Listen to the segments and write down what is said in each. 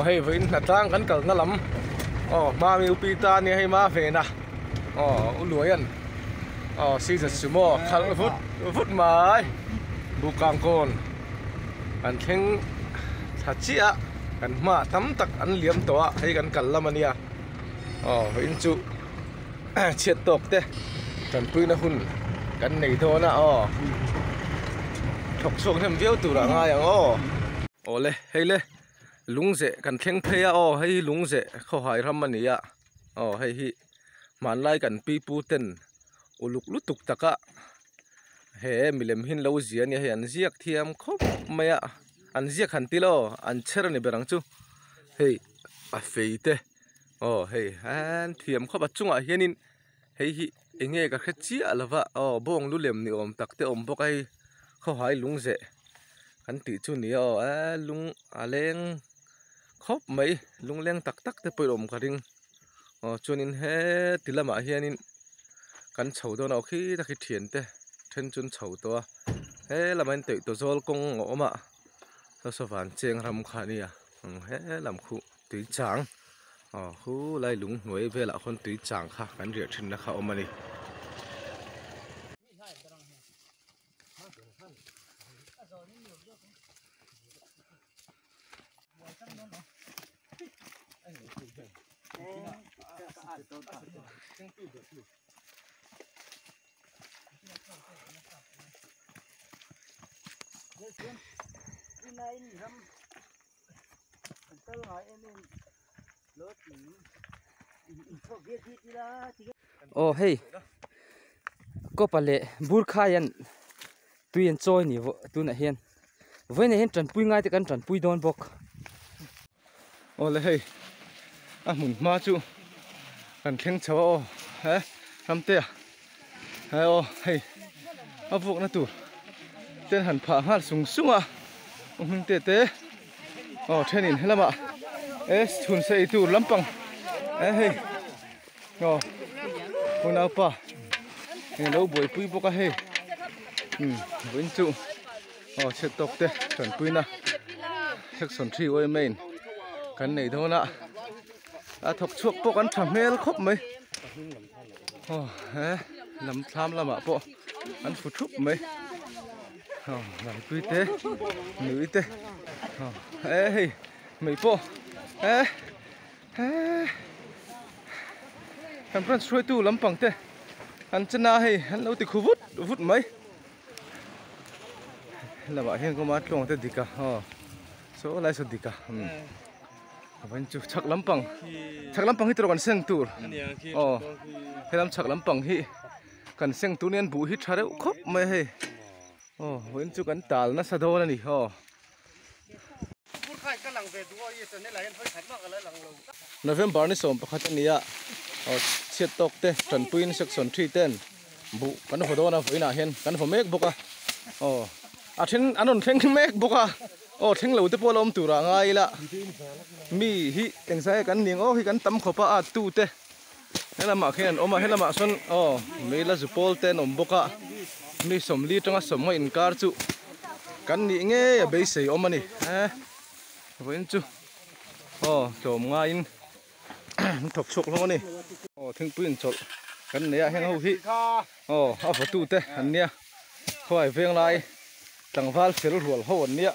hei với nát trang cắn cẩn nó lắm ma mi upita ni hay ma về nè lúa ăn si giật sumo khăn phút mai bukan kon anh khen thật chia anh ma tắm tắc anh liếm toa hay anh cẩn lắm anh ya với chú chết tộc thế trần pui na hun anh này thôi na thọc xuống thêm viêu tủ ra ngay le hay le lúng dễ cần khen phê hay lúng dễ khó hại lắm anh ya hay hi man lai cần pi pu ten uluk lutuk taka he milem hin lo zia ni he an ziak thiam khop maya an ziak han tilo an cher ni berang chu hei a feite hei an thiam khop achunga hianin hei hi enge ka khachi alawa bong lu lem ni om takte om bokai kho hai lung ze kan ti chu ni lung aleng khop mai lung leng tak tak te poirom ka ring chuanin he tilama hianin kan chho do na khi ta khi thian te then chun chho to he lamain te to zol kong oma to so van cheng ram khania he lam khu tui chang khu lai lung noi vela khon tui chang kha kan ria thin na kha omani hey có pale burkhayan tuyen choi ni tu na hian voi na hian tran pui ngai te kan tran pui don bok le hey mun ma chu kan khen chaw he ramte hey avok na tu ten han pha ngal sung sunga hun te thenin helama thun sei tu lampang hey hunau pa lo boi pui boka he vin chu chet tok te tran pui na section 3 oi main kan nei thona thok chuak po kan thamel khop mai lam tham lama po an fu thup mai lam pui te nui te hey mai po kan pran soi tu lampang te an chana hei an lo ti khuvut vut mai lama hian ko ma tlong te dika so lai so dika van chu chak lampang hi tro kan seng tur helam chak lampang hi kan seng tu nen bu hi thare khop mai he wen chu kan tal na sado na ni November ni som pakhat ania chet tok te tran puin section 3 ten bu kan hodo na voina hen kan homek boka athen anon theng mek boka theng lo te polom tura ngai la mi hi tengsai kan ning hi kan tam khopa tu te helama khen oma helama son mela zupol ten om boka mi somli tanga somnga inkar chu kan ni nge be sei omani wen chu tlom nga in thok chok lo ni thing puin chol kan ne heng ho hi a photu te an nia khoi veng lai tangwal fel rual ho an nia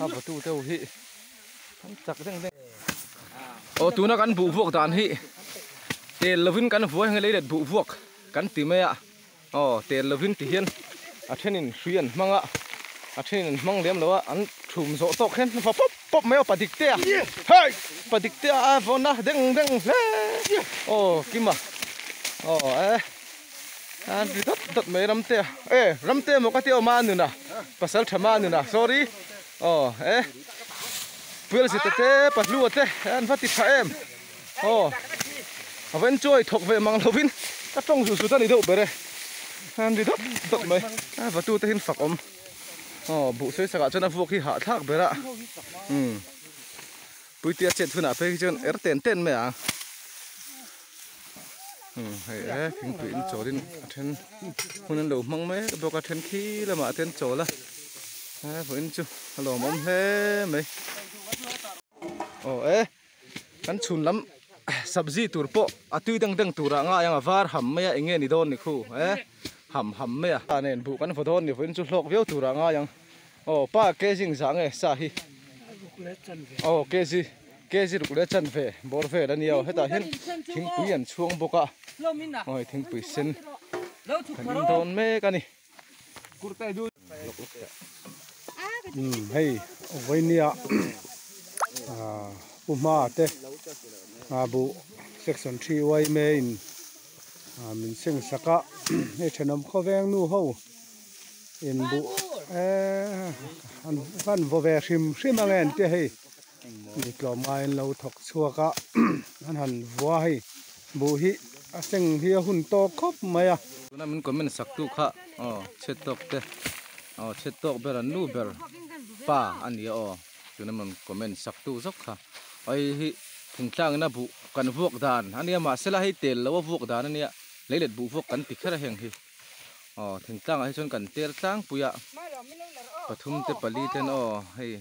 a photu te ho hi kan chak deng tuna kan bu vuak dan hi tel lovin kan vuai nge leidet bu vuak kan ti me tel lovin ti hian a thenin hrian manga a thenin mang lem lo an thum zo tok hen fa pop me padik te hey padik te a vona deng kima an dot me ramte ramte mo ka te o manu na pasal thama nu na sorry puel si te patlu te an vati tha em aven choi thok ve mang lovin ka tong su ta ni do bere an dot me vatu te hin fak om bu soi saka chana vuak hi ha thak bera puitia chet thuna pe chon ten me hei phing tuin chorin then hunan lo mang me boka then khi lama ten chola voin chu lo mom he mai kan chun lam sabji tur po atui dang tura nga yang avar ham me enge ni don ni khu ham me anen bu kan phodon ni foin chu hlok veu tura nga yang pa ke jing sang e sa hi ke ji ruk le chan ve bor ve la niaw heta hin thing pui an chuang boka oi thing pui sen kan don me kani kurtai du hey vainia uma te bu section 3 wai main min sing saka e thanom khoweng nu ho in bu an van vo ve hrim angen te hei ni tlomai lo thok chuaka an han wa hei bu hi aseng hi hun to khop maya na min comment sak tu kha chetok te chetok ber an nu ber pa ani tuna man comment sak tu zok kha ai hi thingtlang na bu kan vuak dan ania ma sela hi tel lo vuak dan ania leilet bu vuak kan tikhara heng hi thingtlang ai chon kan ter tlang puya pathum te pali ten hei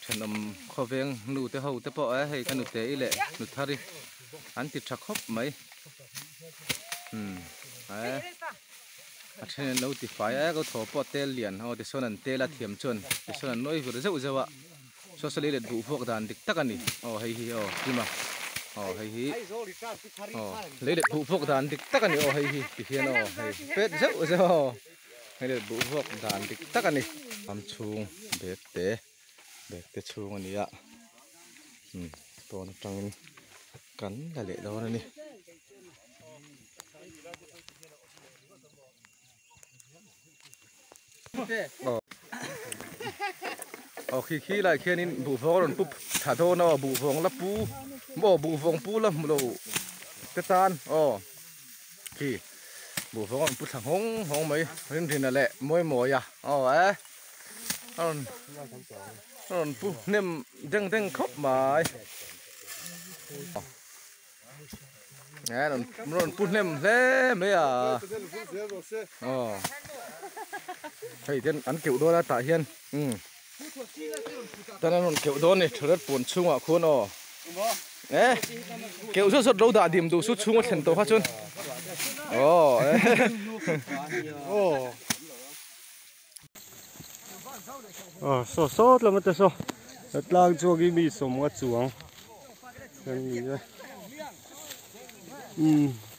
thanom khoweng nu te ho te po hei kan te ile nu thari an ti thakop mai achen lo ti fai go tho po tel lian ti sonan tela thiam chon ti sonan noi gur zau zawa socially let bu vuak dan dik takani hei hi tima hei hi le let bu vuak dan dik takani hei hi ti hian hei pet zau hei let bu vuak dan dik takani am chung bek te chung ania ton tangin kan la le do ni khi lại khi nên bù phong rồi búp thả thô nó bù phong là pu bù phong pu là mồ cái tan khi bù phong còn bút thằng hông mấy nên thì là lẹ môi à còn pu nem đeng khóc mà nghe rồi pu nem thế mấy thầy tiên ăn kiểu đôi là tại hiên ta nên kiểu đôi này thật buồn chung à khuôn kiểu rất lâu đã điểm đủ chút chung một thành tố phát chun so là một cái so rất lang cho cái mì sống ngắt chuồng cái gì đây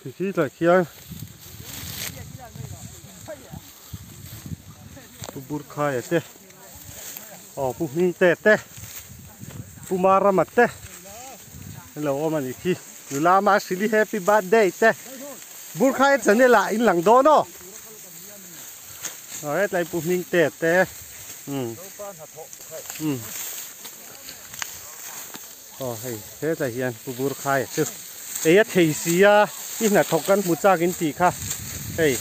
thì khi lại kia bur khai te pu hing te pu mara mat te hello man ki nula ma sili happy birthday te bur khai chane la in lang do no rồi lại pu hing te hay thế là hiện pu bur khai chứ ấy thầy xí in là thọc căn một cha kinh tỷ kha hey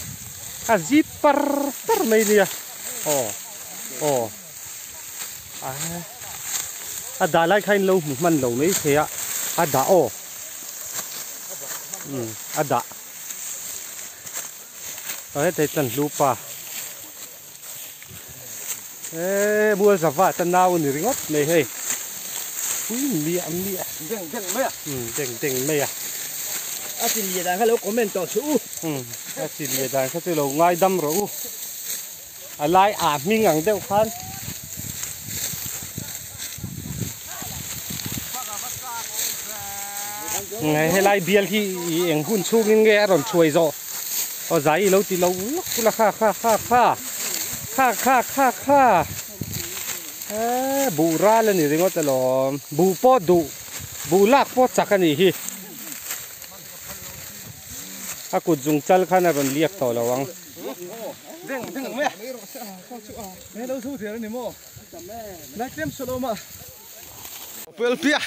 zip par mấy nia đã lại khai lâu mình lâu mấy thế đã đã rồi đây tận lupa bua giả vạ tận nào nỉ ngót này hey mía đừng mía chỉ lìa đàn hello comment to chú chỉ lìa đàn cái lâu ngay đâm rồi lại mình ngang đeo khan ngày hay lại biel khi em hun chu nghe rồi chuối rồi giá lâu thì lâu là kha bù ra lên thì ngót là bù po đủ bù lạc po chắc cái gì aku dùng chal khana ron liak to lawang deng me hello thu thier ni mo nak tem solo ma pel pia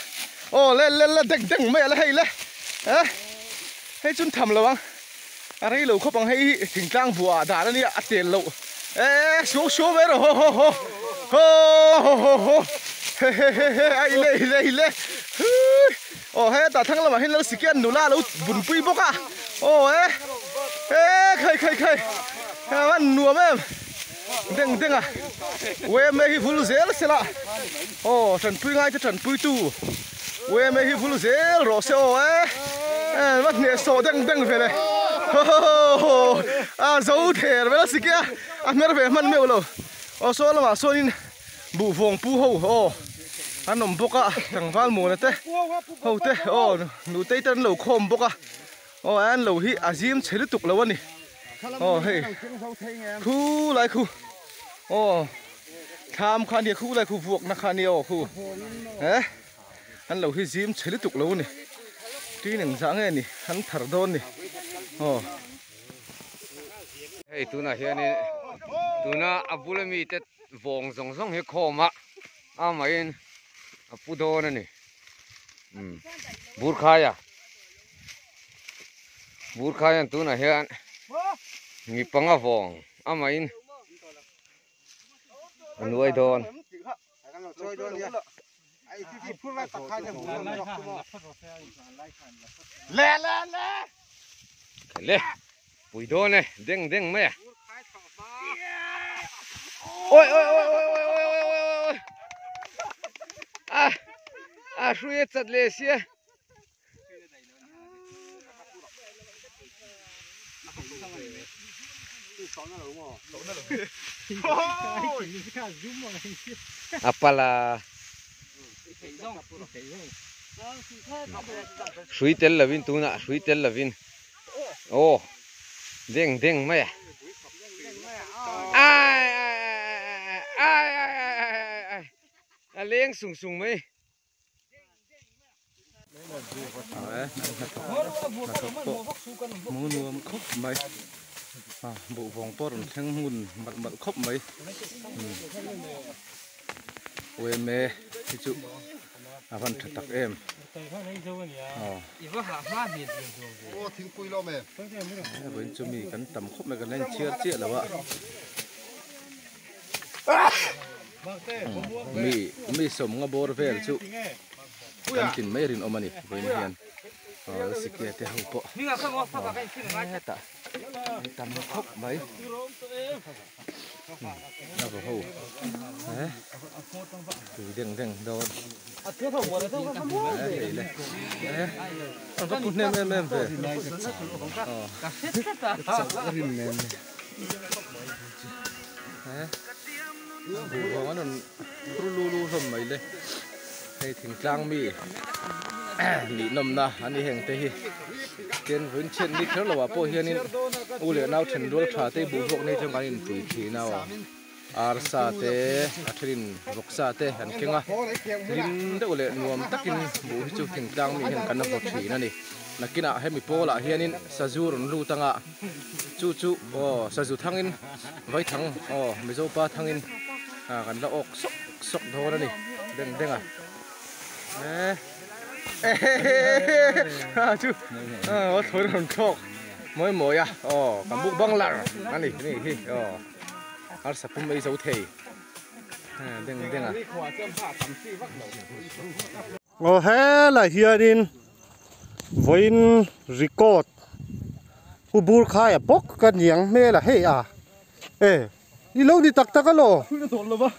le deng me la hei le hei chun tham lawang ari lo khopang hei thingtlang bua da la ni atel lo show me ro ho ai le he ta thang la ma hin lo sikian nula lo bun pui boka khai van nuông em đeng đeng à we me hi full zel sela oh trần pui ngay cho trần pui tu we me hi full zel ro se o mất nhẹ sổ đeng đeng về này dấu thề với là gì kia mẹ về man mèo rồi số là mà số in bù vòng pu hậu anh nằm bốc à thằng van mùa này thế hậu thế nụ tây tân lẩu khom bốc à anh lẩu hi azim chế tục lẩu anh đi hey khu lại khu tham khan đi khu lại khu vuộc na khan đi khu anh lẩu hi azim chế tục lẩu này tuy nằng dáng này nè anh thở đôn nè hey tu na hian ni tu na abulami te vong zong zong he khoma amain apudo na ni burkhaya tu na hian ngi panga vong amain anuai don le pui don ne deng me ôi suy chặt lệ xia apala suy tel là vin tu na suy tel là vin deng me ai lên sùng mấy muốn nuông khóc mấy bộ vòng po rồi thằng hùn mặt khóc mấy ôi mẹ thì chú vẫn thật tặc em với chú mì cắn tầm khóc này cắn lên chia là vợ mi sớm ngã bor về chú cắn chín mấy rin omani với hiền xịt kia theo hộp bộ ta tầm khóc mấy nó vào hộp từ đằng đâu đấy này còn có cút nem em về bùa nó lu hầm mấy đây hay thỉnh trang mi nị nằm na anh đi hàng tây trên vốn trên đi theo là bảo po hiền u lệ nào thành đuôi thả tây bù vọng này trong cái tuổi thì nào arsa te atrin roksa te han kenga lin de ule nuam takin bu chu thing tang mi hen kana bot thi na ni nakina hemi pola hianin sajur lu tanga chu saju thangin vai thang mizo pa thangin kan la ok sok tho na ni deng chu thoi ron thok moi moi à kan buk bang lar ani ni hi ar sapum ei zo thei deng à he la hianin voin record bur khai bok kan yang me la he i lo ni tak lo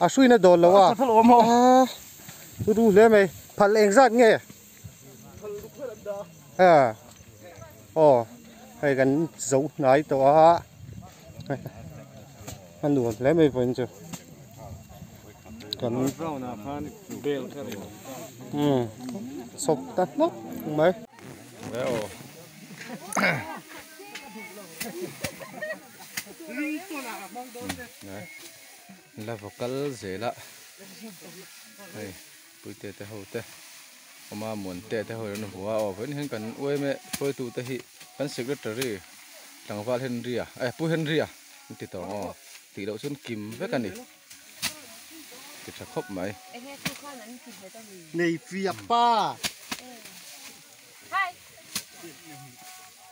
a suina dol lo wa tu du le me phal eng zat nge hayกันdấu nái to anh đuổi lấy mấy phần chưa còn sụp tắt nóc mấy là vocal dễ lạ đây bụi tê tê hậu tê mà muốn tê tê hậu nó hoa vẫn hiện cần uế mẹ phơi tụ tê hi cần sực rất trời thằng Val Henry pu Henry thì tao tỷ đậu xuân kim với cái này thì sẽ khóc mấy này phía pa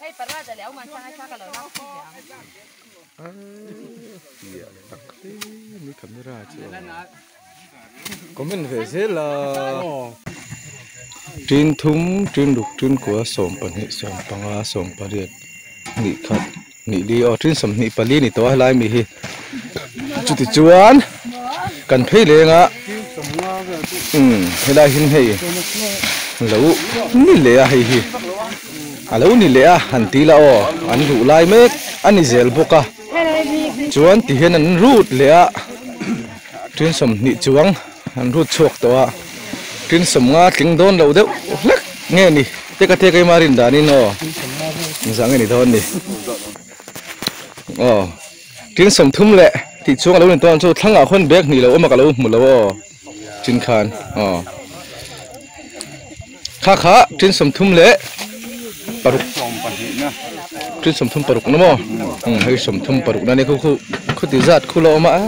hay para raแล้วมันใช่ก็เลยรับที่dạ tắc thế mới camera chứ có mình về thế là trên thúng trên đục trên của sòng bẩn hệ sòng băng sòng bariệt nghỉ khát nghỉ đi ở trên sòng nghỉ bali nghỉ to hay lai mì hi chút thì chuan cần thấy liền á thế đây hình hay lâu ni lệ à hay lâu ni lệ à anh tí là ô anh rủ lại mấy anh đi dèl bốc à chuan thì hiện anh rút lệ à trên sầm nị chuang anh rút chuộc đó trên sầm ngã tiếng đôn lâu đấy lắc nghe nè thế cái marin đã đi nó dạng này thôi nè trên sầm thum lệ thì chuang lâu nên toàn cho thằng nào khôn béc nè lâu mà cả lâu một lâu trên khan khá trên sầm thum lệ paruk trên sầm thum paruk nó mò hay sầm thum paruk này khu tự giặt khu lo mà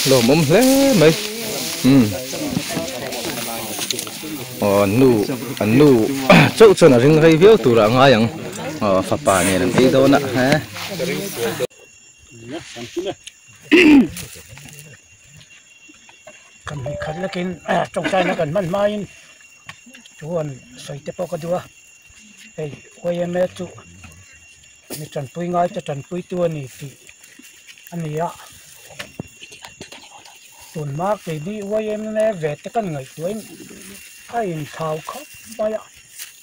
lo mắm lẽ mấy nu chỗ cho nó riêng hay viết tủ ra ngay yang phá pa này làm gì đâu nè ha cầm bị khát là kín trong tay nó cần mặn mai chuồn sấy tiếp bao cái đua đây quay em ấy chú mình trần pui ngay cho trần pui tua này thì anh ấy ạ tuần mát thì đi quay em này về tới căn ngày tuổi ai thao khóc bay ạ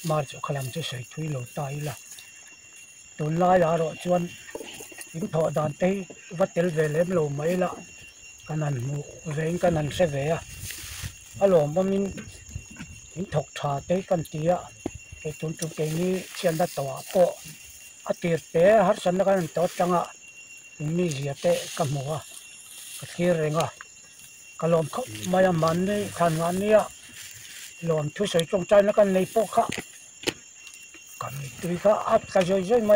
mà chỗ khả năng cho sấy thui lỗ tai là tuần lai là rồi chuồn những thọ đàn tây vắt tel về lấy lỗ mấy là cái này về cái này sẽ về à alo mà mình thọc trà tới cái tia cái chúng cái này chuyện đã tỏa po à tiệt té hát sân cái này tốt chẳng à mình gì té cái mua cái kia rồi à cái lồng khóc mà mình đi thành anh đi à lồng thuốc sấy trong chai nó cái này po khác cái này tùy khác áp cái rồi mà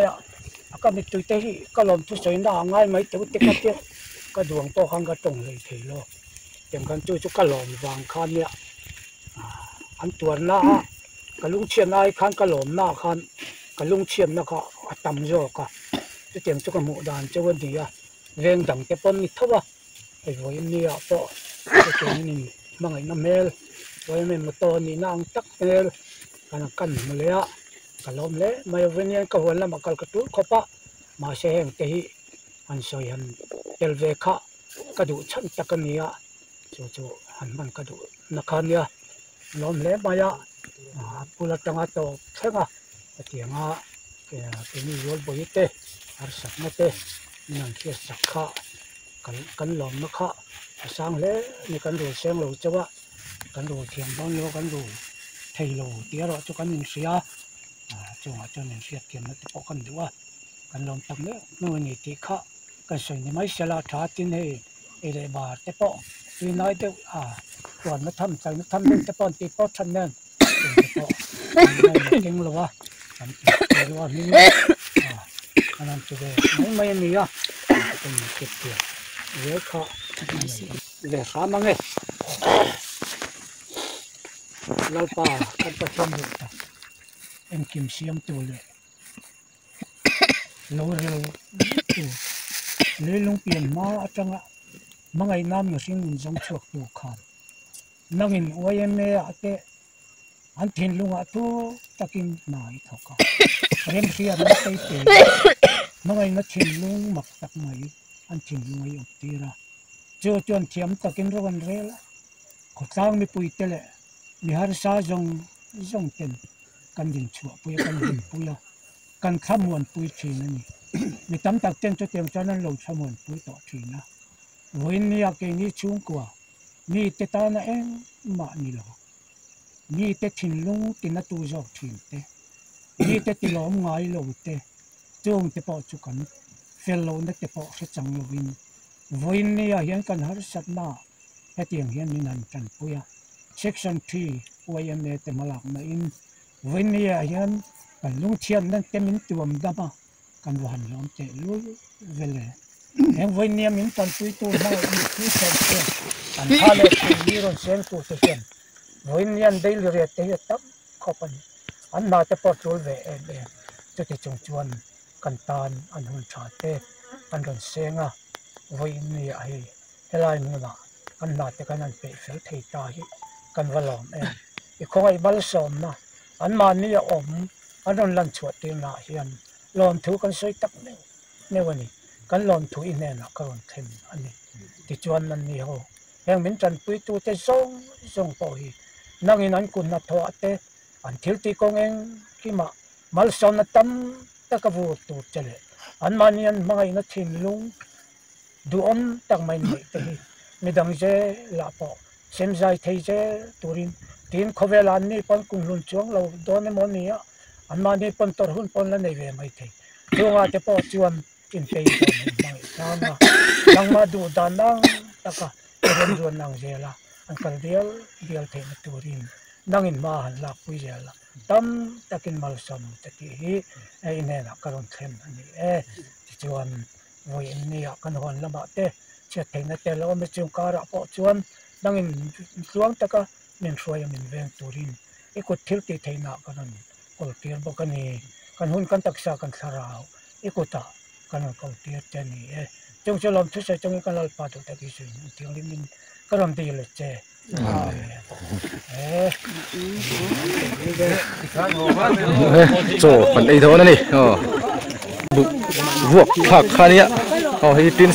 cái này tùy tới cái lồng thuốc sấy nó ngay mấy tuổi tới cái tiêu cái đường po khang cái trồng này thì lo tìm cái chui cho cái lồng vàng khan nhá anh tuần na cái lung chiên ai khan cái lồng na khan cái lung chiên nó có tầm rồi cả cái tìm cho cái mũ đàn cho vấn đề à ven đằng cái pon nít thua cái với nia po cái này mà ngày năm mel với mình một to ni nang tắc mel cái nó cần mà lấy à cái lồng lấy mà với nhau cái hoàn là mà cái túi khó pa mà sẽ hàng cái anh soi anh tel về khá cái đủ chân tắc cái nia cho anh bằng cái đủ nó khan nia lom lẽ mà ya pula tanga to khenga tianga cái ni yol boi te ar sak na te nang kia sak kha kan lom na kha sang lẽ ni kan ru seng lo chawa kan ru thiam bang lo kan ru thei lo tia ro cho kan nin sia cho nin sia tiam na te po kan duwa kan lom tak ne no ni ti kha kan soi ni mai sala tha tin he ere ba te po tuy nói te còn nó thâm lên cái con tít pot chân lên kinh luôn á rồi mình anh làm chủ đề mấy mì á mình kịp tiền dễ khó để khá mang nghe lâu pa ăn tập trung được em kiếm xiêm tuổi lâu rồi lấy lông tiền mà ở trong á mà ngày nam nhiều sinh mình giống chuột đủ khám nangin oyeme ate an thin lunga tu takin nai thoka rem sia na tai te mangai na thin lung mak tak mai an thin lungai optira jo chon thiam takin rogan rela khotang mi pui tele mi har sa jong ten kan din chua pui kan din puya kan khamon pui thin ani mi tam tak ten cho tem chanan lo khamon pui to thina voin ni ake ni chung kwa mi te ta na em ma ni lo mi te thin lung tin na tu jok thin te mi te ti lom ngai lo te chung te po chu kan fel lo na te po se chang lo win voin ni a hian kan har sat na he tiang hian ni nan tan puya section 3 oyme te malak na in voin ni a hian kan lung thian nan te min tuam da ba kan wan lom te lu vele em với niềm mình toàn tùy tu mà cứ xem xem anh ta lại đi rồi xem tu tu xem với niềm đây là thế tập khó khăn anh mà tập trôi về em cho cái chung chuan cần tan anh hôn trả thế anh còn xem à với niềm ấy thế lại nữa là anh mà cái anh phải phải thấy ta hi cần vào lòng em cái không ai bao sớm mà anh mà niềm ổn anh còn lần chuột tiền lại hiền lòng thứ con soi tập nếu vậy kan lon thu in na ka ron them ani ti chuan nan ni ho heng min tran pui tu te song po hi nangin an kun na tho ate an thil ti kong eng ki ma mal son na tam ta ka vu tu chale an manian mangai na thin lung du om tak mai ni te hi midang je la po sem zai thei je turin tin khovelan ni pon kung lun chuang lo don mo ni a an mani pon tor hun pon la nei ve mai thei chunga te po chuan in pei mai sama nang ma du dan nang taka ren ruan nang zela an kal dial thei na turin nangin ma han la pui zela tam takin mal som taki hi ai ne na karon them ani ti chuan voi ni a kan hon lama te che thei na te lo me chung kara po chuan nangin chuang taka min hruai min veng turin ikut thil ti thei na kanon kol tir bokani kan hun kan taksa kan tharau ikuta kan kol tir te ni chung cholom thu se chung kan al pa tu ta ki su ting lim min karam ti le che chỗ phần đây thôi này vuộc phạc khania hi tin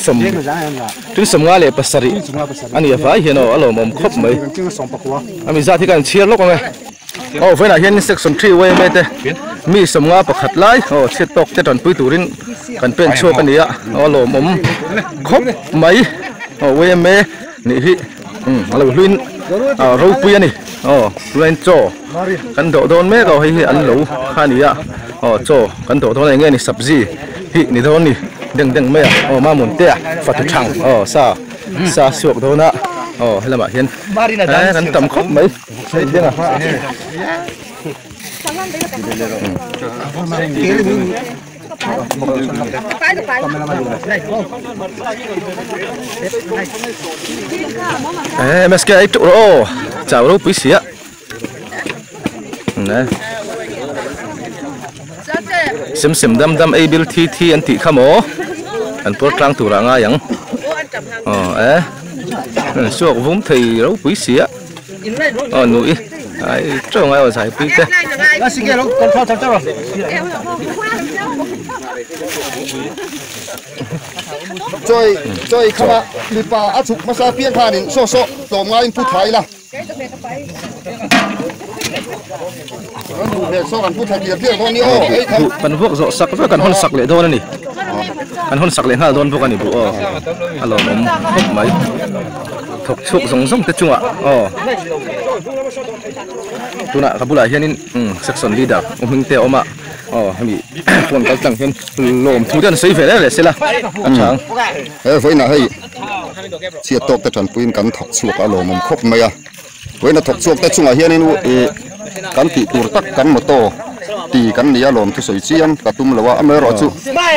sầm nga le pasari ani vai hiền alo mom khop mai ami za thi kan chiar lok mai với là hiền section 3 way mai te mi sầm nga pakhat lai chet tok te ton pui turin kan pen cho kan ya alo mom khop mai way me ni hi alo luin rau pui ani luin cho kan do don me go hi an lo khania cho kan do don này nghe ni sabji hi ni don ni deng me ma mun te fa tu thang sa suak do na hela ma hian kan tam khop mai sei deng MSK ai tụ ro chào ro pui sia nè sim dam ai bil thi an ti khamo an por tlang tu ra nga yang suak vum thei ro pui sia nui ai trông ai ở giải pui te chơi không ạ đi pa áp chụp massage phiên thà đến so tóm ngay phút thái là soกันพูดไทยเพียงคนนี้กันพวกโซสักพวกกันฮอนสักเลยโดนนี่กันฮอนสักเลยห้าโดนพวกกันนี่บุฮัลโหลผมพบไหมถกชุกส่งกระจุงอ่ะตัวน่ะกับบุหรี่เฮียนี่section leaderมึงเตะออกมามีคนกำลังเห็นลมทุ่งเดินสีเฟรเลยสิล่ะอันช่างไฟน่ะให้เสียตกแต่ฉันปืนกันถกชุกอารมณ์มันครบไหมอ่ะไฟน่ะถกชุกแต่จุงอ่ะเฮียนี่นู่กันตีตัวตักกันหมดโตตีกันนี่อารมณ์ที่สวยเชียนกระตุ้มละว่าอเมริกาจุ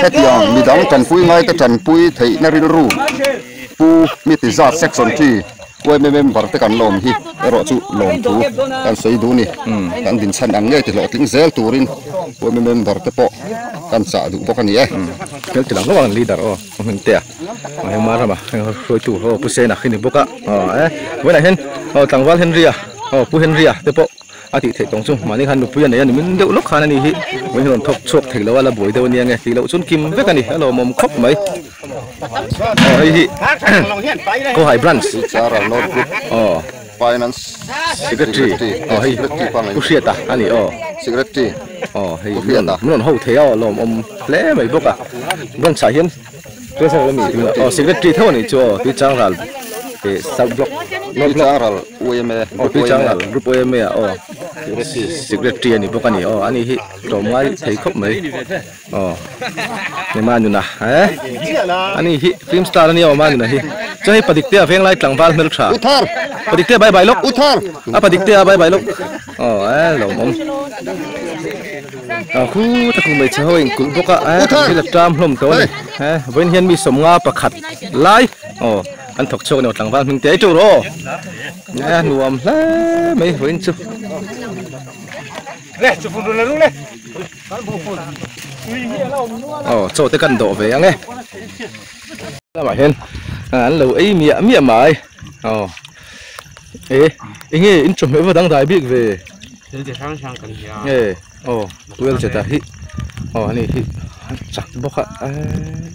แค่ที่อย่างมีดังจันปุยไงแต่จันปุยไทยนรินรูปูมีติดเซ็กชันที่ไว้ไม่บาร์ตกันลมฮีรอจุลมตูกันสวยดูนี่กันดินชันอังเงยติดหลอดทิ้งเซลตูรินไว้ไม่บาร์ตปอกันสาดูปอกันนี่เดี๋ยวติดหลังก็วางลีดาร์มันเตะมามาทำมารวยจู่ปุเซนักขึ้นบุกะไว้ไหนเห็นต่างวันเฮนรี่ปูเฮนรี่เตปออาทิตย์เทตรงจุมานี่คันดูปุยเนี่ยนี่มันเดือดลุกขนาดนี้ฮิวันนี้เราทบชกถึงแล้วว่าเราบุยเดี๋ยวนี้ไงที่เราจุนกิมเวกันนี่เรามอมครบไหมไอ้ฮิก็ให้บรันส์finance secretary heyผู้เชี่ยวตาอันนี้secretary heyมันหัวเที่ยวลมเล่ไม่บอกบรันส์สายเห็นตัวสาวมีsecretaryเท่านี้จ้ะที่จ้างเราซับบล็อกนอกจากเราUMAที่จ้างเรารูปUMA secretaryนี่บอกอันนี้อันนี้ฮิตรงไว้ใช้ครบไหมนี่มาอยู่นะอันนี้ฮิฟิล์มสตาร์นี่มาอยู่นะฮิจะให้ปฏิกิริยาเพียงไรกลางบ้านไม่รู้ชาปฏิกิริยาใบลกปฏิกิริยาใบลกหลงมคู่ถ้าคุณไม่เชื่อเองคุณบอกที่จะจำลมตัวนี่เว้นเฮียนมีสมงาประคัดไล่อันถกโชว์เนี่ยกลางบ้านมึงเตะจูโร่หนวมไม่เว้นจุเลยจุดฝุ่นเลยรู้เลยโชว์แต่กันโดดไปยังไงแล้วมาเห็นอันเราไอ้เมียหมายไอ้เงี้ยอินชมไม่ว่าดังได้บิ๊กเว่เวลจะตาฮิอันนี้ฮิ chặt bốc ạ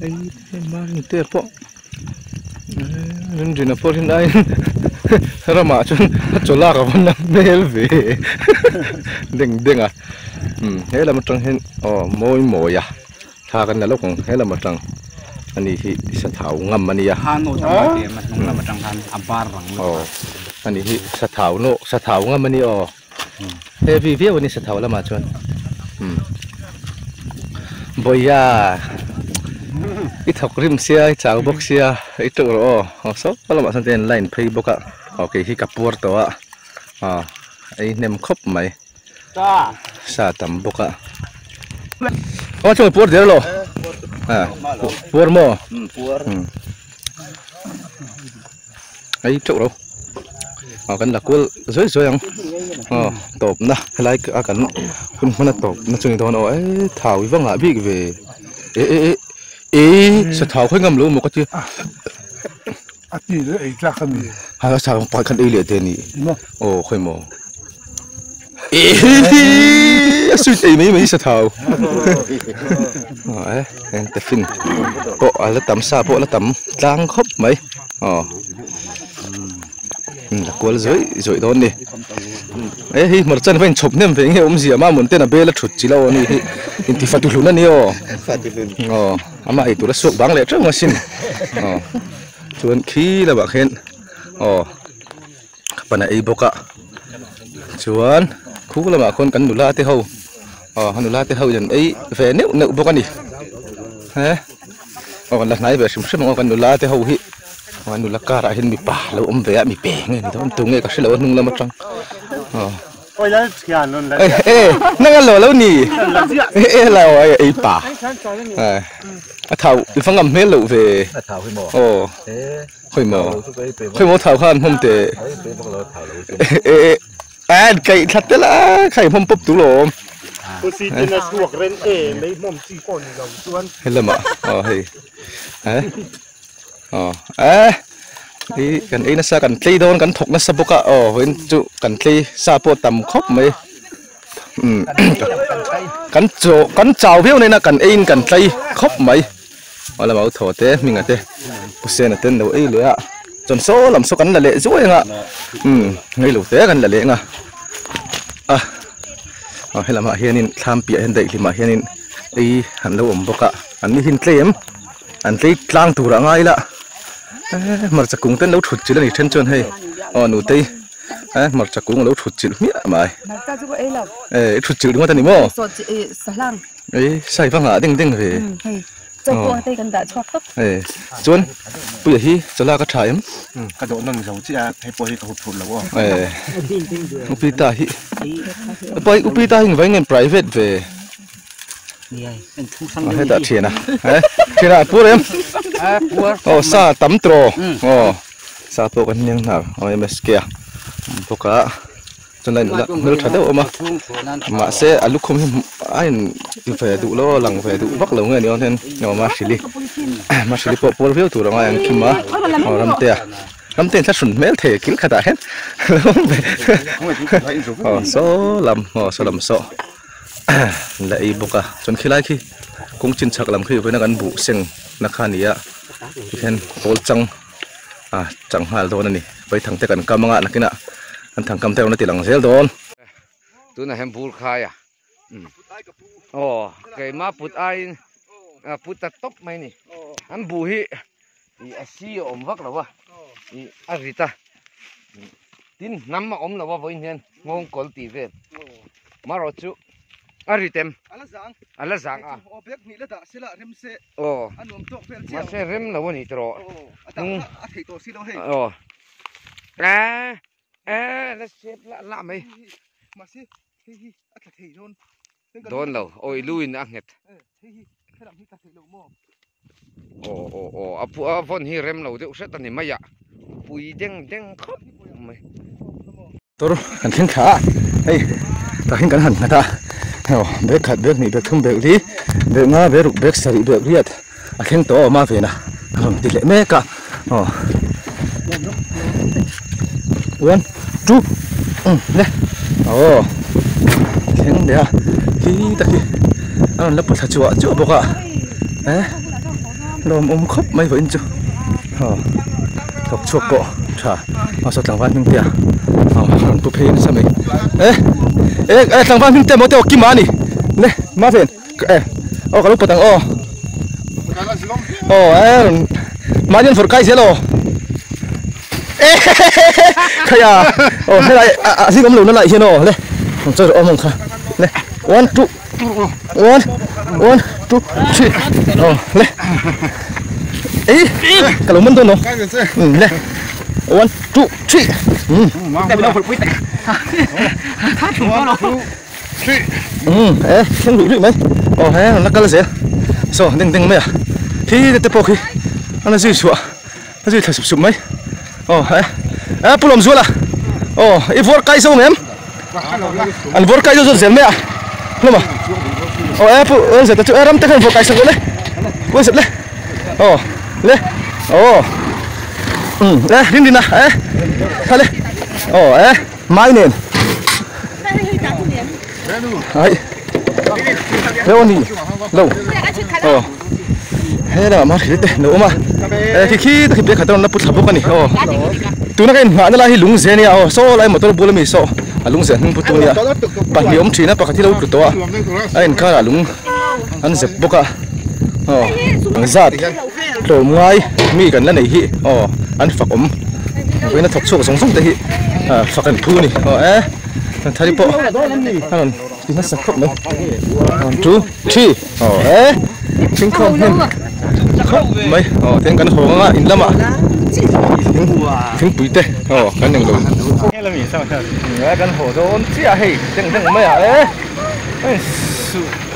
ấy mà mình tiếc po nên nó po trên đây ra mà cho la cả vấn đề về đừng à thế là một trong hiện mồi à tha cái này lúc còn thế là một trong anh ấy thì sẽ thảo ngâm anh ấy à ngâm trong han abar anh ấy thì sẽ thảo ngâm anh ấy thế vì việc anh ấy sẽ thảo là mà chọn bây giờ ít học rim xia chào bốc xia ít chỗ rồi số có là mà sang tiền line Facebook ạ ok khi cặp bùa đó ạ ấy nem khóc mày sa tầm bốc ạ chúng bùa thế rồi bùa mò ấy chỗ đâu cái là cô dối dối không tộp na lại cái không phải là tộp nó chừng đó nó ấy thảo vâng ạ biết về sẽ thảo khơi ngâm luôn một cái chứ gì nữa ấy ra không gì sao phải khăn đi liền thế nhỉ khơi mò suy nghĩ mấy sẽ thảo ấy em tập phim bộ là tắm sa bộ là tắm lang khóc mấy là cô rồi đó nè ấy hi một chân phải chụp nem về nghe gì mà muốn tên là bê là chụp chỉ là oni thì phát luôn anh yêu ama itu là suốt bang lệ trước mà xin chuan khi là bạn khen bạn này bốc ạ chuan khu là mà con cắn nụ la tê hầu nụ la tê hầu dần ấy về nếu bốc anh đi hả còn lần này về sum sum con nụ la tê hầu hi nụ la cara hin mi pa lo về mi pe nghe thì thon tung nghe cái lo nung la mà trăng ôi đấy kia luôn đấy năng ăn lẩu nỉ là ấy pa thảo phong ngầm hết lẩu về khơi mò thảo khan hôm tệ cái thật đấy là cái hôm bốc tú lồm tôi xin tên là suộc lên lấy mồm chỉ còn dòng chuan hay là mà thì cần ấy nó sa cần tây đôn cần thục nó sa bốc với chú cần tây sa po tầm khóc mấy cần chào phiếu này là cần ấy cần tây khóc mấy hoặc là bảo thổ thế mình là thế bút xe là tên đâu ấy lưỡi ạ chọn số làm số cần là lệ dối ạ ngay lục thế cần là lệ à hay là mà hiện tham bịa hiện đại thì mà hiện ấy hẳn lâu bốc ạ anh hiện claim anh thấy lang thủ ra ngay là mà chắc cũng tên lâu thụt chỉ là trên chân hay nụ tây mà chắc cũng lâu thụt chỉ mía mà thụt chỉ đúng không tên này mò ấy sai văng à đinh về chuan bây giờ hi cho la cái trái em cái độ nâng dầu chứ hay bôi cái hộp thụt là quá upita hi bôi upita hình với ngành private về hết đã thiền à thiền à pua em sa tắm trò sa po cái nhang nào em kia po cả cho nên là nếu thật đâu mà sẽ lúc không anh phải đủ lo lằng phải đủ vắt lâu người nhiều nên mà xử lý po phiếu tụ rồi anh kim mà làm tiền thật sụn mel thể kín khát hết số làm số lại bốc à chọn khi lại khi cũng chín chắc làm khi với nó gắn bụ sinh nó khá nhỉ ạ khen cố chăng chẳng hal đó này với thằng tây cần cam ngã là cái nè thằng cam theo nó tiền lằng dễ đón tôi là hem bul khai à cái má put ai put ta tóc mày nè anh bù hi thì asi ôm vắt là wa thì arita tin nắm mà ôm là wa với nhân ngon col tì về mà rồi chú aritem ala zang object ni la da sila rem se anom tok fel ma se rem la woni tro a thei to silo he la sep la mai ma se hi a thei don lo oi luin a nget lam hi ta thei lo mo apu a von hi rem lo de set ani maya pui deng khop mai toro kan khen kha ei ta hin kan han ta bek khat bek ni bek thum bek li bek nga bek ruk bek sari bek riat a khen to ma ve na ti le me ka 1 2 nè khen dia ki ta ki an la pa cha chu bok a lom khop mai với chú thọc chuột cọ chả mà sao thằng văn minh tiệt tụi phèn sao mày thằng văn minh tiệt một tiêu kim mà nè nè mà phèn cái lúc bắt đầu mà nhân phật cái gì lo cái thế này gì cũng lùn nó lại thế nào nè chơi rồi mong khá nè 1 2 1 2 3 nè cái lồng mình thôi nó nè 1 2 3 แต่เราฝึกวิ่งแต่ถ้าถึงก็เรายังรู้ด้วยไหมแล้วก็เลยเสียโซ่ดึงไหมที่จะพอขี้อันนั้นชัวอันนั้นสุดไหมปุ่มชัวร์ละอีฟอร์ไกซ์โซ่ไหมอันฟอร์ไกซ์โซ่เสียไหมรู้มั้ยปุ่มเสร็จจะรำแต่กันฟอร์ไกซ์โซ่เลยกูเสร็จเลยเลยดิ้นนะทะเลไม่เนี่ยเร็วนี่เร็วเดี๋ยวมาถือเตะหนูมาที่ขี้ตะกี้เด็กขัดตอนนั้นปุ๊บทับกันนี่ตัวนั้นงานนั่นแหละที่ลุงเสียเนี่ยโซ่อะไรหมดตัวบุญเลยมีโซ่ลุงเสียนั่นปุ๊บตัวเนี่ยปัจจุบันทีนะปกติเราปุ๊บตัวไอ้นี่ข้าลุงอันเจ็บบุกzaat to ngai mi kan la nei hi an fak weina thok chuk song te hi fakan thu ni thari po anon tina sakhop mai 1 2 3 ching khom hen khop mai ten kan honga in lama thing pui te kan neng lo la mi sa kan ho don chia hei teng mai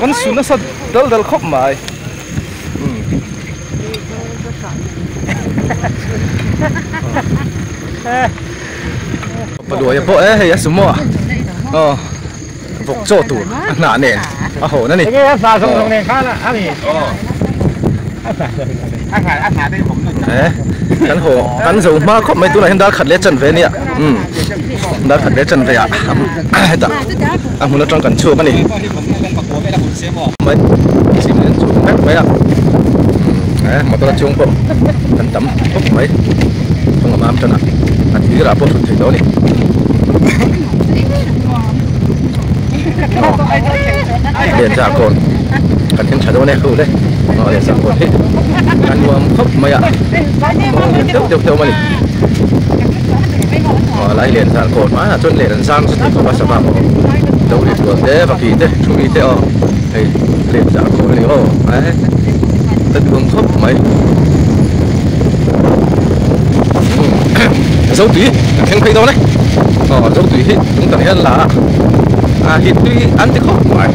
kan su na sa dal khop mai đuổi bộ hay semua vok cho tu nã nè hồนั่นนี่กันโหกันสูงมากไม่ตัวไหนดาขัดเล็ดจันเวเนี่ยดาขัดเล็ดจันเวียแต่หุ่นจังกันชัวกันนี่ไม่สิมันชัวแป๊บไปมาตัวจงปกันตั้มปุ๊บไปต้องมาจันอันที่ราบสุดที่โดนี่เรียนจากคนกันเห็นชาโดเนี่ยคือเลยเรียนจากคนที่กันรวมครบไม่อะเดี๋ยวมาดิไล่เรียนจากคนมาจนเรียนสร้างสุดที่เขาสบายเดี๋ยวเรียนตัวเด้บางทีเด้ช่วงนี้เด้เรียนจากคนเลยตัดรวมครบไหมdấu tùy khen khay đâu đấy dấu tùy hít chúng ta thấy là hít tùy ăn thì khó ngoài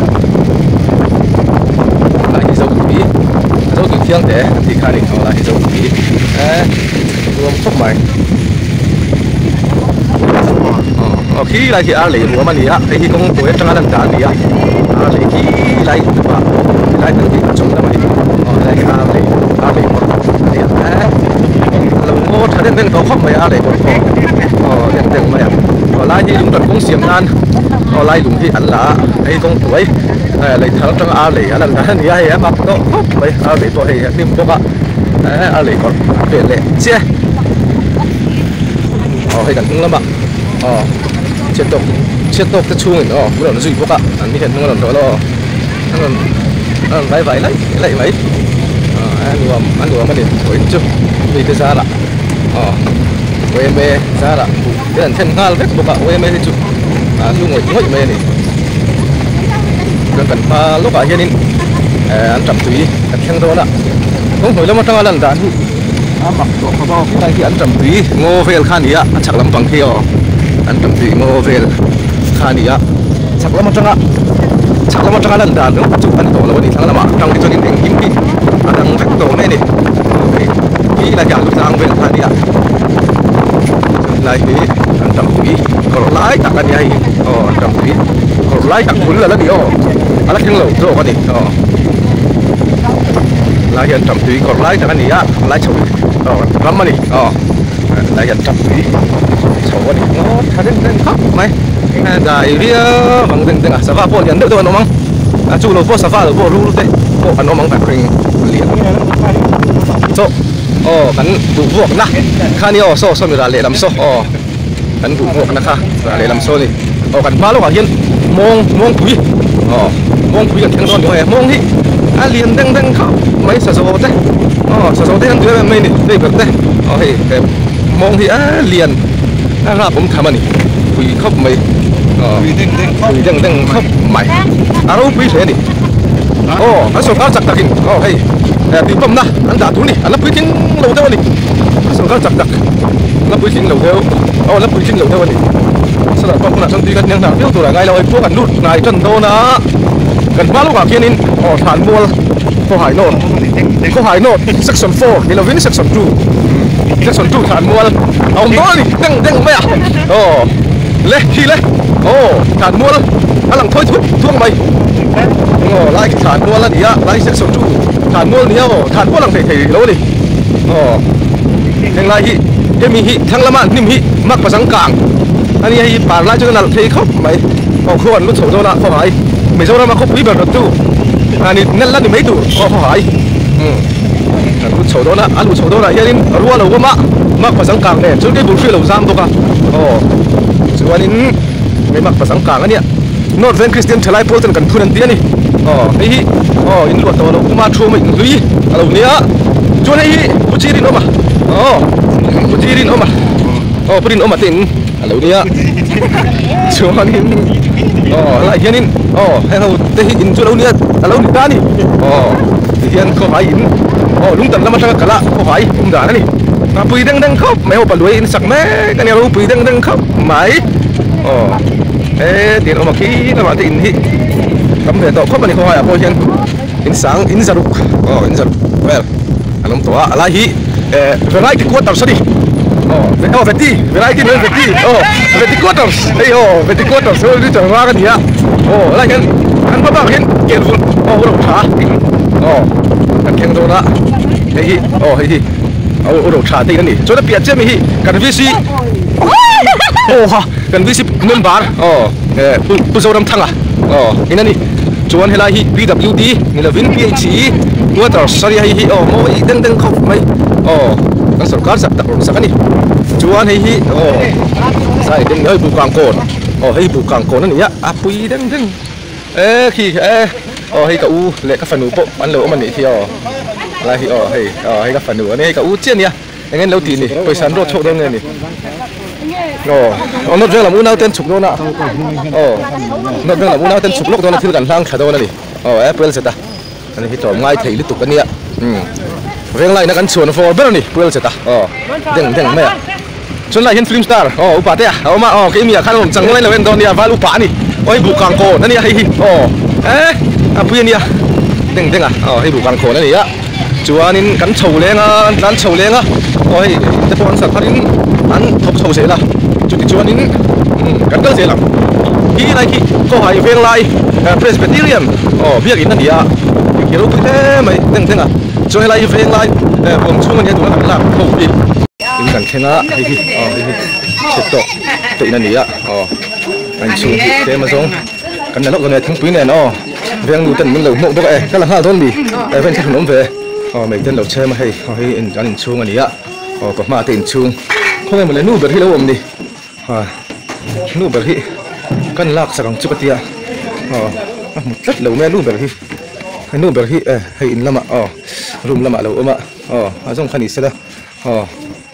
là dấu tùy thiêng để thì khai định là dấu tùy rùm khóc mày khi lại thì ăn lấy rùa mà nè thì công tuổi trong ăn đàn nè lấy khi lại và lại từ thì chúng ta mày lại ăn lấy lồng ngô thay đến tàu khóc mày ăn lấy đèn mày lại thì chúng ta cũng xiêm ăn lại dùng thì ăn lá hay công tuổi lấy thằng trong ăn lấy ăn là nè hay mà nó khóc mày ăn lấy tuổi hay niệm bốc ăn lấy còn về lệ chia hay cần cũng lắm ạ chết tộc cái chuông nó bây giờ nó duy bốc ạ anh đi hiện nó làm đó lo anh vay lấy mấy ăn gồm cái gì rồi chứ vì cái giá là OME giá là cái lần thêm ngal vết bốc ạ OME thì chụp luôn ngồi ngồi mê này cần pha lúc ở hier nên ăn chậm tùy ăn khen đó ạ không phải là một trong lần đã mặc đồ khó bao cái này thì ăn chậm tùy ngô về khan đi ạ chắc lắm bằng kia ăn chậm tùy ngô về khan đi ạ chắc lắm một trong lần đã đúng chụp ăn tổ là đi thằng là mà trong cái cho nên thành kim kỳ đang vạch tổ này này khi là cả lúc giang về khan đi ạ lại thì ăn chậm tùy còn lái tặng anh ấy chậm tùy còn lái tặng cuốn là nó đi anh khen lẩu rồi con đi lại hiện chậm tùy còn lái tặng anh ấy ạ lái chậu lắm mà đi lại hiện chậm tùy chậu con đi nó thay đến khóc mày đại bia bằng từng à sao vào nhận được tôi nó mong chú lô bố sa pha lô bố rú thế bố anh ông mang bạc ring liền so kan bu vuộc na khani so mi ra le lam so kan bu vuộc na kha ra le lam so ni kan ma lo ka hian mong pui mong pui kan thang don de mong hi a liền dang kha mai sa so te han tu mai ni dei ber te he mong hi a liền a raผมทำอันนี้ปui khop mai pui dang khop mai a ro pui se niอันสุดก็จักตักกินเฮ้ยปีปั๊มนะอันด่าทุนี่อันละปุ้ยทิ้งเหลวเท่านี้อันสุดก็จักตักละปุ้ยทิ้งเหลวเท่าละปุ้ยทิ้งเหลวเท่านี้สำหรับปั๊มนะฉันตีกันยังหนาเที่ยวตัวไหนเราไอ้พวกกันนู่นนายจันโตนะกันบ้าลูกกับเคียนินฐานบัวเขาหายโน่section 4นี่เราวิ่ง section 2ฐานบัวเอาโน่นนี่เด้งไหมอ่ะเละทีเละฐานบัวอันหลังถ้วยท่วงไปไล่ฐานบัวแล้วนี่ไล่ section 2ฐานบัวนี่ฐานบัวหลังเทๆแล้วนี่ยังไล่ฮียังมีฮีทั้งละมันนิ่มฮีมักภาษากลางอันนี้ฮีป่าไล่จนนั่นเทเขาไหมขวานรถโฉโจนะเขาหายไม่โจนะมาคบวิบัติรถตู้อันนี้นั่นละนี่ไม่ตู้เขาหายรถโฉโจนะอันรถโฉโจนะยังรัวเราก็มักภาษากลางเนี่ยจนได้บุญช่วยเราซ้ำตัวกันส่วนนี้ไม่มักภาษากลางอันเนี้ยNorth Van Christian ทลายโพลตันกันทุนเตียนี่ไอ้ฮีอินรัวตัวเรามาทัวร์ไม่ลุยอะไรเนี้ยจวนไอ้ฮีผู้จีรินออกมาผู้จีรินออกมาผู้จีรินออกมาติงอะไรเนี้ยชวนนี้อะไรเฮียนินให้เราเตะอินจวนเราเนี้ยอะไรนี่ตานี่เฮียนเขาหายอินลุงตันละมาสักกะละเขาหายด่านี่ปุยดังเขาไม่เอาปลุยอินสักแม่กันเนี่ยเราปุยดังเขาไม่เดี๋ยวเรามาขี้เรามาตินที่ทำเดี๋ยวต่อเข้ามาในคอยอ่ะพอเช่นอินสังอินซารุกอินซารุกเวลอันนั้นตัวอะไรฮีเวลาที่ควอเตอร์สดิเวทีเวลาที่เวทีเวทีควอเตอร์สเวทีควอเตอร์สเราจะว่ากันเนี่ยอะไรกันอันบ้าเห็นเกี่ยวกับเราช้ากันแข่งโดนละเฮ้ยเราช้าตีกันนี่จนเปลี่ยนเจ้ามีกันวิซีกันวิสิบเงินบาทผู้สาวดำทั้งอินนี่จวนเฮลัย BWD นี่ละวิน PH วัวต่อสรีฮีโม่อีดังเขาไม่กันสุดการสักตักลงสักนี่จวนเฮีใช่ดังให้บุกางโกนให้บุกางโกนนั่นนี่ปุยดังขี้ให้กับอูเละกับฝันหนูโปอันเหลวมันนี่ที่อะไรให้กับฝันหนูอันนี้ให้กับอูเจียนเนี่ยอย่างงั้นเราตีนี่ไปสันรถโชคได้ไงนี่นกเรื่องละมูน่าเต้นฉุกโดนนกเรื่องละมูน่าเต้นฉุกโลกโดนที่กันล่างขาโดนนี่แอปเปิลเสร็จอันนี้ที่จอมง่ายถี่ลิตุกันเนี่ยเรื่องไรนักการชวนฟอร์เบลนี่เปิลเสร็จเด้งแม่ชวนไรเห็นฟิล์มสตาร์อุปาเตะเอามาก็มีข้าวผมจังเลยเราเป็นโดนเนี่ยว่าอุปานี่บุกกังโกนั่นนี่ให้พูดเนี่ยเด้งให้บุกกังโกนั่นนี่จวนนี้กันโฉเลี้ยงร้านโฉเลี้ยงแต่พอสัตว์พันธุ์อันทบโฉเสียละจุดที่จวนนี้กันก็เสียละที่ไรที่ก็หายเพียงไรเพรสเบติเรียนเพียงอินนั่นดีเกี่ยวกับเท่ไม่เด้งจวนไรเพียงไรผมช่วยมันเนี่ยตัวนั้นละโอ้ยอินกันแค่นั้นให้ที่เช็ดโต๊ะตัวนั่นดีอันช่วยเท่มาส่งกันนั่นลูกกันเนี่ยทั้งปีเนี่ยเพียงดูตันมันเหลือหมกพวกก็ละ5 ต้นดีเป็นขนมเฟ่ไม่เต้นเราเชื่อมาให้อินกันอินช่วงอันนี้ก็มาเต้นช่วงเขาไม่เหมือนนู่นแบบที่เราอมดินู่นแบบที่กันลากสังจุกเตียหมดเราแม่นู่นแบบที่นู่นแบบที่ให้อินละมารุมละมาเราส่งขันอีกเสร็จแล้ว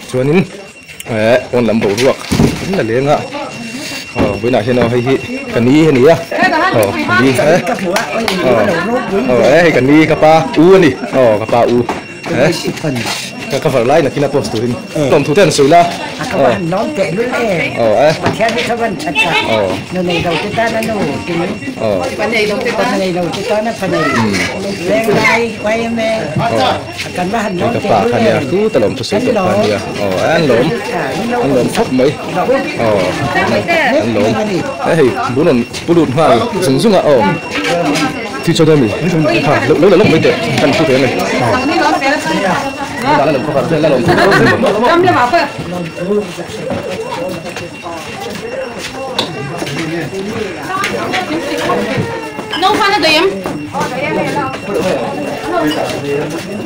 ชวนนี้คนลำบากรวกนี่แหละเลี้ยงเวลาเช่นให้กันนี้ให้นี่นี่ให้กันนี้กับปลาอูนี่กับปลาอูก็ฝรั่งไล่นะกินน้ำโพสต์ตัวนี้ลมทุเรียนสวยละน้องแกะด้วยแค่ที่เขาวันชัดๆในเราจะต้านนั่นกินปันในเราจะต้านนั่นปันในแรงไล่ไว้แม่กันว่าน้องแกะด้วยเนี่ยคือตลมทุเรียนตัวนี้อันหลมทุกไหมอันหลมบุรุษว่าสูงที่ชอบได้มีแล้วไม่เด็ดกันทุเรียนเลยแล้วเขาฟังแล้วจำเลยมาเพื่อ nông phan nó điểm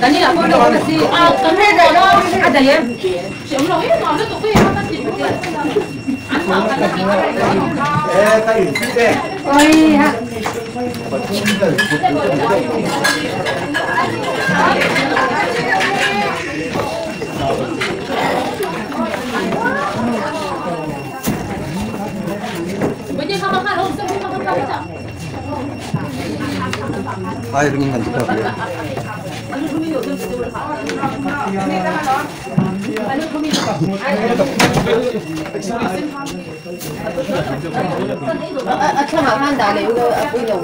cái này là con đồ là gì tấm hết rồi đó đấy em chấm rồi nó nó tụi cái nó chỉ ôi ha bây giờ không ăn không không ăn ai ring han ta ya अच्छा हाँ खान डाले वो अपनी लोग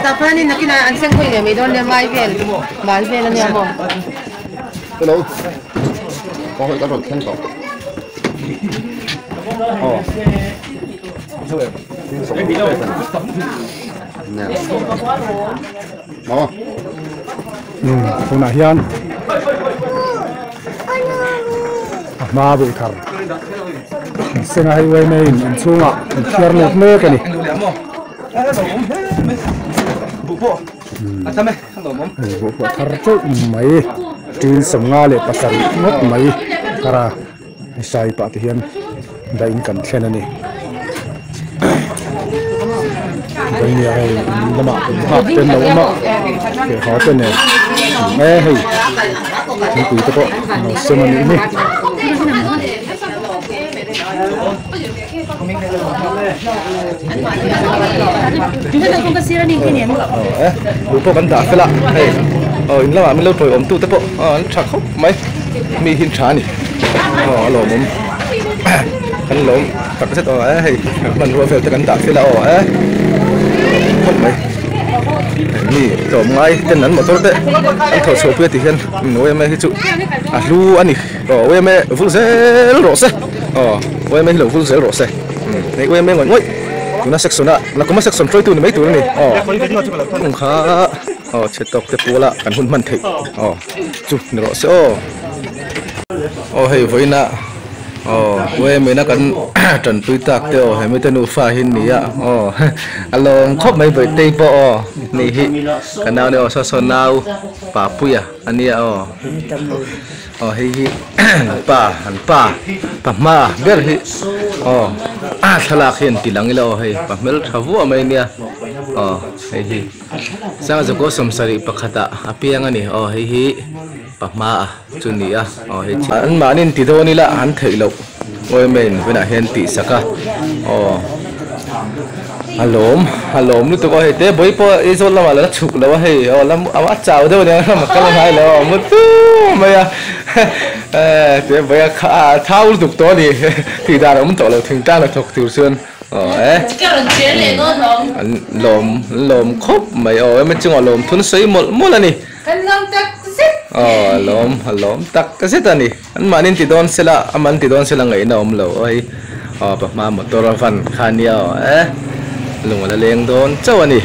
tập phán đi nó cái này ăn xem quên rồi mấy đôi này mai về là nhà mồm hello có hơi có rồi khen cậu nè hôm nay hiền ma bị khar sen hai way này in chunga share lek me cái này bu po thame hello mom bu khar chu mai tin samnga le pasal ngot mai kara sai pa ti hian dain kan thlen ani dain ya hai lama ha pen lo ma ke ha pen ne me hei ni ku to ko no semani ni bu po kan da fela hey in lama min lo thoi om tu te po thak khop mai mi hin tha ni lo mom kan lo tak set hey man ro fel te kan da fela khop mai ni to ngai ten nan motor te an tho so pe ti hian noi me hi chu lu ani we me vul zel ro se we me lo vul zel ro se nei we me ngon ngoi tuna section la kuma section troi tu ni mai tu ni kha che tok te pula kan hun man thei chu ni ro se hei voina we me na kan tran pui tak te he me te nu fa hin ni ya along khop mai bei te po ni hi kanau ne so so nau pa puya ania hei hi pa ma ber hi thalak hian tilang ilo hei pa mel thavu mai nia hei hi sang zo ko somsari pakhata apiang ani hei hi pa ma chunia hei an manin ti do ni la an theilo oi men vena hen ti saka halom nu to ko he te boi po e zo la wala chuk la he lam awa chau de ne ma kal hai lo mu tu maya te boi kha thau duk to ni ti da rom to lo thing ta la thok tir sun lom khop mai em chung lom thun sei mol ani lom tak ka set ani an manin ti don sela aman ti don sela ngai nom lo oi pa ma motor van khania lung la leng don chawani